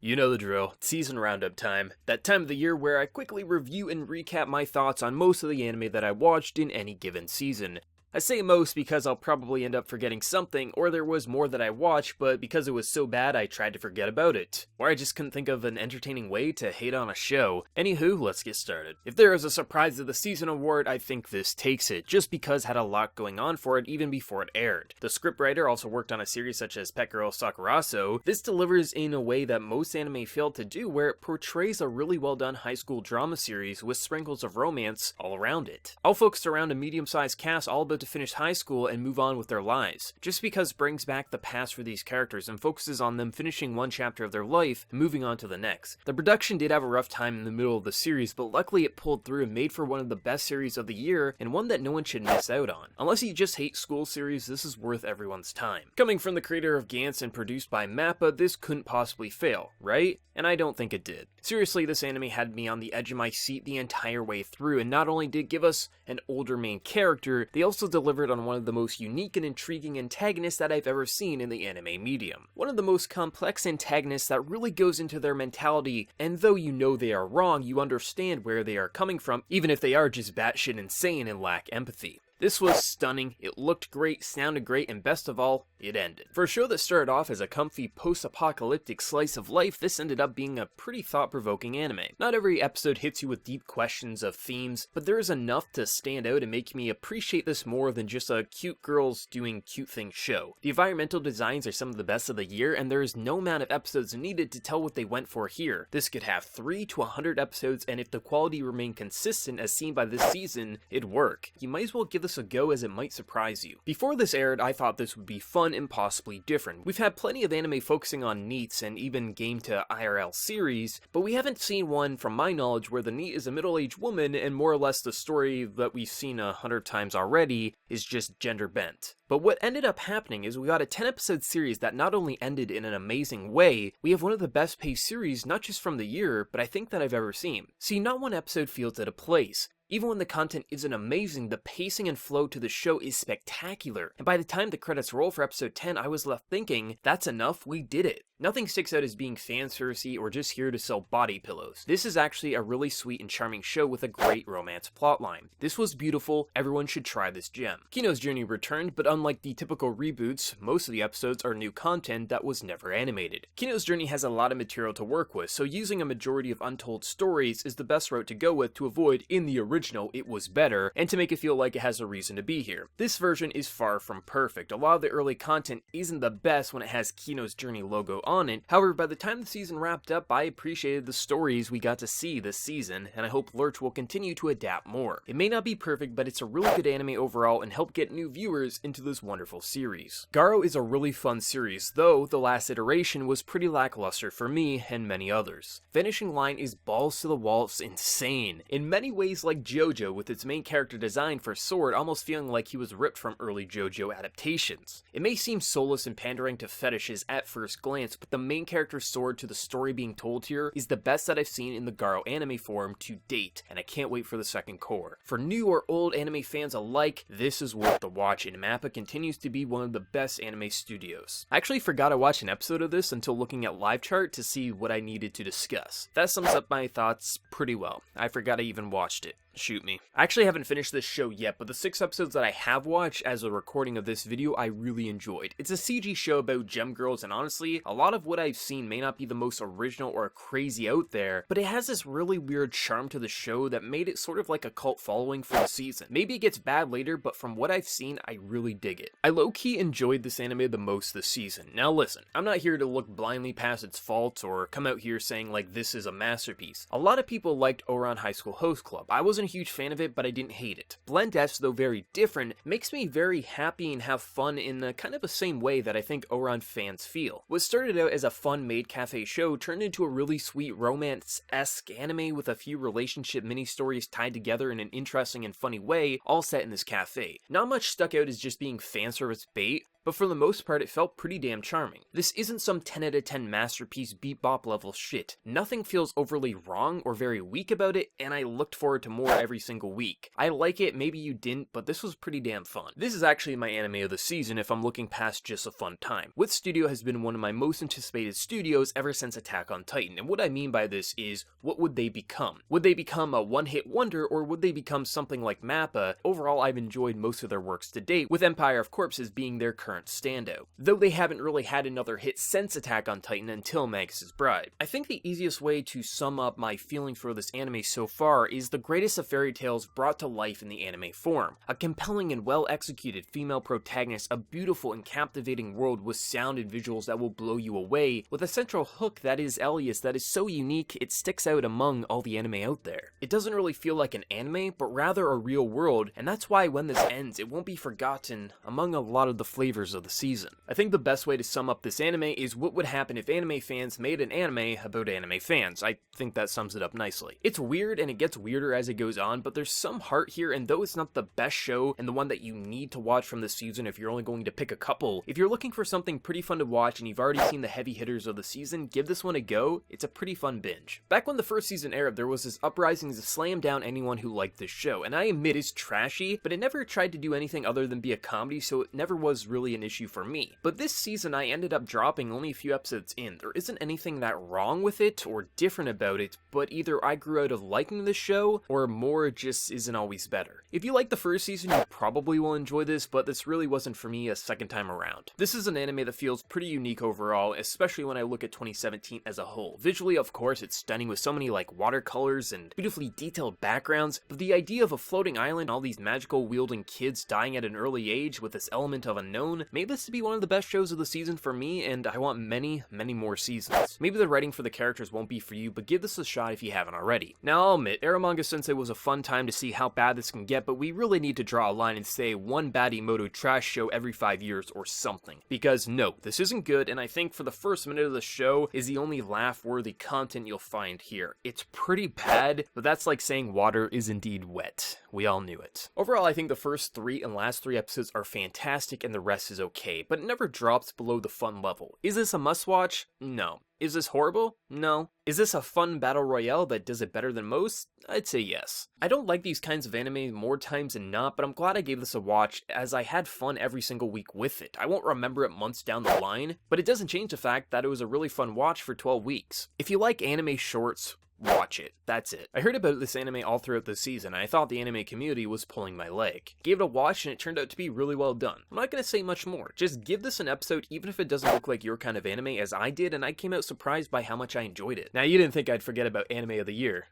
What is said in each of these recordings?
You know the drill, it's season roundup time. That time of the year where I quickly review and recap my thoughts on most of the anime that I watched in any given season. I say most because I'll probably end up forgetting something, or there was more that I watched, but because it was so bad I tried to forget about it. Or I just couldn't think of an entertaining way to hate on a show. Anywho, let's get started. If there is a surprise of the season award, I think this takes it, just because it had a lot going on for it even before it aired. The scriptwriter also worked on a series such as Pet Girl Sakuraso. This delivers in a way that most anime fail to do, where it portrays a really well done high school drama series with sprinkles of romance all around it. All focused around a medium-sized cast all about to finish high school and move on with their lives, just because it brings back the past for these characters and focuses on them finishing one chapter of their life and moving on to the next. The production did have a rough time in the middle of the series, but luckily it pulled through and made for one of the best series of the year and one that no one should miss out on. Unless you just hate school series, this is worth everyone's time. Coming from the creator of Gantz and produced by Mappa, this couldn't possibly fail, right? And I don't think it did. Seriously, this anime had me on the edge of my seat the entire way through, and not only did give us an older main character, they also delivered on one of the most unique and intriguing antagonists that I've ever seen in the anime medium. One of the most complex antagonists that really goes into their mentality, and though you know they are wrong, you understand where they are coming from, even if they are just batshit insane and lack empathy. This was stunning, it looked great, sounded great, and best of all, it ended. For a show that started off as a comfy post-apocalyptic slice of life, this ended up being a pretty thought-provoking anime. Not every episode hits you with deep questions of themes, but there is enough to stand out and make me appreciate this more than just a cute girls doing cute things show. The environmental designs are some of the best of the year, and there is no amount of episodes needed to tell what they went for here. This could have 3 to 100 episodes, and if the quality remained consistent as seen by this season, it'd work. You might as well give this a go, as it might surprise you. Before this aired, I thought this would be fun and possibly different. We've had plenty of anime focusing on NEETs and even game to IRL series, but we haven't seen one, from my knowledge, where the NEET is a middle-aged woman and more or less the story that we've seen 100 times already is just gender bent. But what ended up happening is we got a 10-episode series that not only ended in an amazing way, we have one of the best paced series not just from the year, but I think that I've ever seen. See, not one episode feels out of place. Even when the content isn't amazing, the pacing and flow to the show is spectacular, and by the time the credits roll for episode 10, I was left thinking, that's enough, we did it. Nothing sticks out as being fan servicey or just here to sell body pillows. This is actually a really sweet and charming show with a great romance plotline. This was beautiful, everyone should try this gem. Kino's Journey returned, but unlike the typical reboots, most of the episodes are new content that was never animated. Kino's Journey has a lot of material to work with, so using a majority of untold stories is the best route to go with to avoid, in the original, it was better, and to make it feel like it has a reason to be here. This version is far from perfect. A lot of the early content isn't the best when it has Kino's Journey logo on it. However, by the time the season wrapped up, I appreciated the stories we got to see this season, and I hope Lurch will continue to adapt more. It may not be perfect, but it's a really good anime overall and help get new viewers into this wonderful series. Garo is a really fun series, though the last iteration was pretty lackluster for me and many others. Finishing line is balls to the wall, it's insane. In many ways like JoJo, with its main character design for Sword almost feeling like he was ripped from early JoJo adaptations. It may seem soulless and pandering to fetishes at first glance, but the main character's sword to the story being told here is the best that I've seen in the Garo anime form to date, and I can't wait for the second core. For new or old anime fans alike, this is worth the watch, and Mappa continues to be one of the best anime studios. I actually forgot I watched an episode of this until looking at live chart to see what I needed to discuss. That sums up my thoughts pretty well. I forgot I even watched it. Shoot me. I actually haven't finished this show yet, but the 6 episodes that I have watched as a recording of this video I really enjoyed. It's a CG show about gem girls, and honestly, a lot of what I've seen may not be the most original or crazy out there, but it has this really weird charm to the show that made it sort of like a cult following for the season. Maybe it gets bad later, but from what I've seen, I really dig it. I low-key enjoyed this anime the most this season. Now listen, I'm not here to look blindly past its faults or come out here saying like this is a masterpiece. A lot of people liked Ouran High School Host Club. I wasn't a huge fan of it, but I didn't hate it. Blend F's, though very different, makes me very happy and have fun in kind of the same way that I think Ouran fans feel. What started out as a fun maid cafe show turned into a really sweet romance-esque anime with a few relationship mini-stories tied together in an interesting and funny way, all set in this cafe. Not much stuck out as just being fanservice bait, but for the most part it felt pretty damn charming. This isn't some 10 out of 10 masterpiece beat bop level shit. Nothing feels overly wrong or very weak about it, and I looked forward to more every single week. I like it, maybe you didn't, but this was pretty damn fun. This is actually my anime of the season if I'm looking past just a fun time. Wit Studio has been one of my most anticipated studios ever since Attack on Titan, and what I mean by this is, what would they become? Would they become a one-hit wonder, or would they become something like MAPPA? Overall, I've enjoyed most of their works to date, with Empire of Corpses being their current standout, though they haven't really had another hit since Attack on Titan until Magus' Bride. I think the easiest way to sum up my feeling for this anime so far is the greatest of fairy tales brought to life in the anime form. A compelling and well-executed female protagonist, a beautiful and captivating world with sound and visuals that will blow you away, with a central hook that is Elias that is so unique it sticks out among all the anime out there. It doesn't really feel like an anime, but rather a real world, and that's why when this ends, it won't be forgotten among a lot of the flavors of the season. I think the best way to sum up this anime is what would happen if anime fans made an anime about anime fans. I think that sums it up nicely. It's weird and it gets weirder as it goes on, but there's some heart here, and though it's not the best show and the one that you need to watch from this season if you're only going to pick a couple, if you're looking for something pretty fun to watch and you've already seen the heavy hitters of the season, give this one a go. It's a pretty fun binge. Back when the first season aired, there was this uprising to slam down anyone who liked this show, and I admit it's trashy, but it never tried to do anything other than be a comedy, so it never was really an issue for me. But this season I ended up dropping only a few episodes in. There isn't anything that wrong with it or different about it, but either I grew out of liking this show, or more just isn't always better. If you like the first season, you probably will enjoy this, but this really wasn't for me a second time around. This is an anime that feels pretty unique overall, especially when I look at 2017 as a whole. Visually, of course, it's stunning with so many like watercolors and beautifully detailed backgrounds, but the idea of a floating island, all these magical wielding kids dying at an early age with this element of unknown, made this to be one of the best shows of the season for me, and I want many, many more seasons. Maybe the writing for the characters won't be for you, but give this a shot if you haven't already. Now I'll admit, Eromanga Sensei was a fun time to see how bad this can get, but we really need to draw a line and say one bad Emoto trash show every 5 years or something. Because no, this isn't good, and I think for the first minute of the show is the only laugh-worthy content you'll find here. It's pretty bad, but that's like saying water is indeed wet. We all knew it. Overall, I think the first 3 and last 3 episodes are fantastic and the rest is okay, but it never drops below the fun level. Is this a must-watch? No. Is this horrible? No. Is this a fun battle royale that does it better than most? I'd say yes. I don't like these kinds of anime more times than not, but I'm glad I gave this a watch as I had fun every single week with it. I won't remember it months down the line, but it doesn't change the fact that it was a really fun watch for 12 weeks. If you like anime shorts, watch it. That's it. I heard about this anime all throughout the season, and I thought the anime community was pulling my leg. Gave it a watch, and it turned out to be really well done. I'm not gonna say much more. Just give this an episode even if it doesn't look like your kind of anime, as I did, and I came out surprised by how much I enjoyed it. Now, you didn't think I'd forget about Anime of the Year,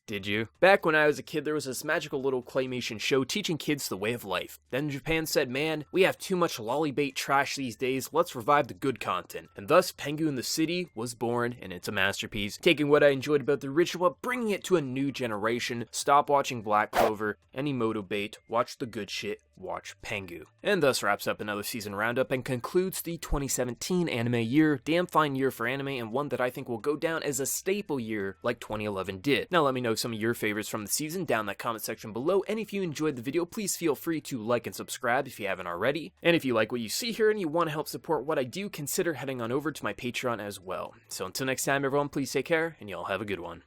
did you? Back when I was a kid, there was this magical little claymation show teaching kids the way of life. Then Japan said, man, we have too much lollybait trash these days, let's revive the good content. And thus, Pengu in the City was born, and it's a masterpiece, taking what I enjoyed about the original, but bringing it to a new generation. Stop watching Black Clover, any Moto bait, watch the good shit, watch Pengu. And thus wraps up another season roundup and concludes the 2017 anime year. Damn fine year for anime, and one that I think will go down as a staple year like 2011 did. Now let me know some of your favorites from the season down in the comment section below, and if you enjoyed the video, please feel free to like and subscribe if you haven't already. And if you like what you see here and you want to help support what I do, consider heading on over to my Patreon as well. So until next time everyone, please take care, and y'all have a good one.